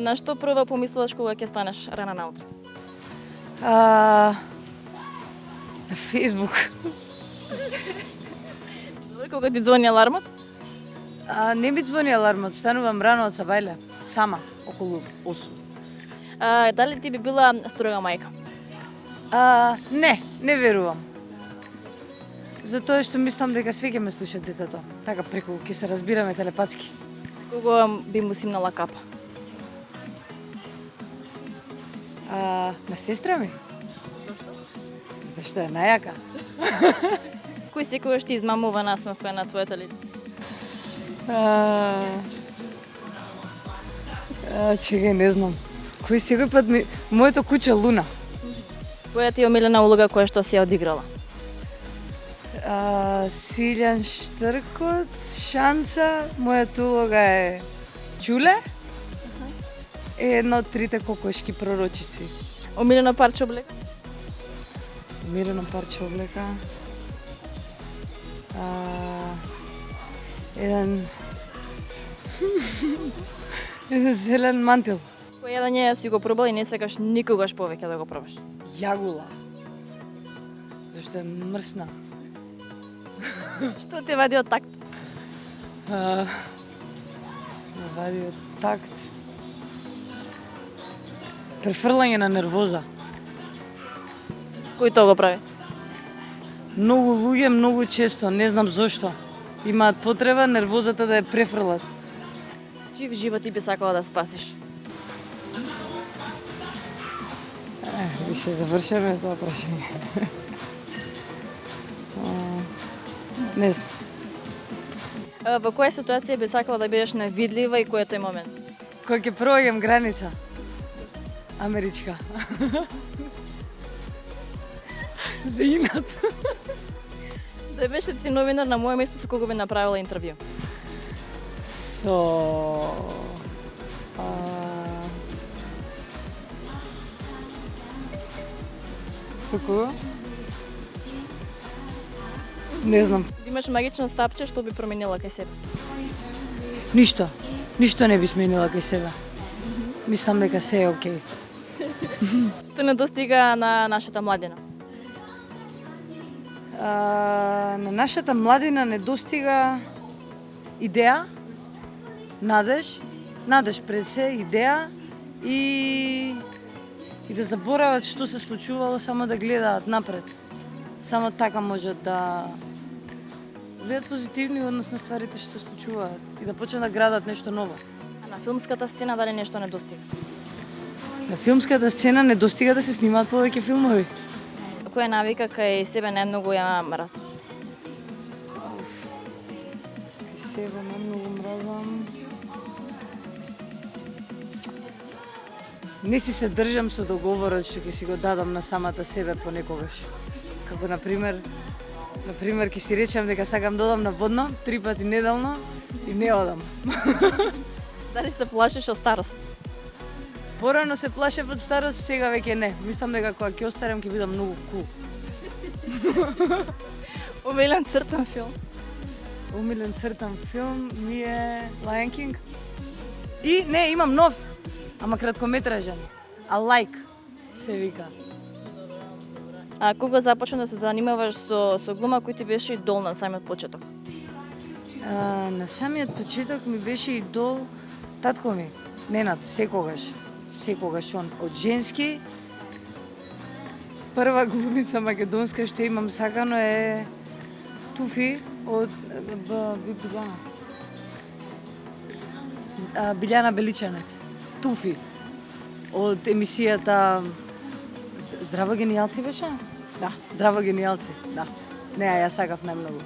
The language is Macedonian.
На што прво помислуваш кога ќе станеш рано наутро? На Фейсбук. Кога ти звони алармот? Не ми звони алармот, станувам рано од сабајле, сама, околу 8. Дали ти би била строга мајка? Не верувам. Затоа што мислам дека све ќе ме слуша детето. Така преку ќе се разбираме телепатски. Кога би му симнала капа? На сестра ми. Зашто е најака. Кој секогаш ти измамува насмевка на твоето лице? Чекај, не знам. Кој секој пат ми... Моето куче Луна. Која ти е омилена улога која што си ја одиграла? Силјан Штркот, Шанца, мојата улога е Чуле. Е една од трите кокошки пророчици. Омилено парче облека? Умирено парче облека. Еден зелен мантил. Кој јадење си го пробала и не сакаш никогаш повеќе да го пробаш? Јагула. Зашто е мрсна. Што те вади од такт? Ме вади од такт. Префрлање на нервоза. Кој тоа го прави? Многу луѓе, многу често, не знам зошто. Имаат потреба нервозата да ја префрлат. Чив живот ти би сакала да спасиш? Више завршаме тоа прашање. Не знам. Во која ситуација би сакала да бидеш невидлива и кој е тој момент? Кога ќе проаѓам граница. Америчка. За инат. Да беше ти новинар на моје место со кого би направила интервју? Со... Со кого? Не знам. Имаш магично стапче што би променила кај себе? Ништо. Ништо не би сменила кај себе. Мислам дека се е окей. Што недостига на нашата младина? На нашата младина недостига идеја, надеж пред се, идеја и да заборават што се случувало, само да гледаат напред. Само така можат да гледат позитивни однос на стварите што се случуваат и да почнат да градат нешто ново. А на филмската сцена дали нешто недостига? На филмската сцена недостига да се снимаат повеќе филмови. Која навика кај себе најмногу ја мразиш? Кај себе најмногу мразам. Не си се држам со договорот што ќе си го дадам на самата себе понекогаш. Како например, ќе си речам дека сакам да одам на водно 3 пати неделно и не одам. Дали се плашиш од старост? Порано се плашев од старост, сега веќе не. Мислам дека кога ќе остарам ќе бидам многу кул. Омилен цртан филм? Омилен цртан филм ми е Lion King. И не, имам нов, ама краткометражен. A Like се вика. А кога започна да се занимаваш со глума, кој ти беше идол на самиот почеток? На самиот почеток ми беше идол татко ми, Ненад, секогаш он од женски. Прва глумица македонска што имам сакано е Туфи од Билјана Беличанец. Туфи од емисијата Здраво генијалци беше? Да, Здраво генијалци, да. Не, ја сакав најмногу.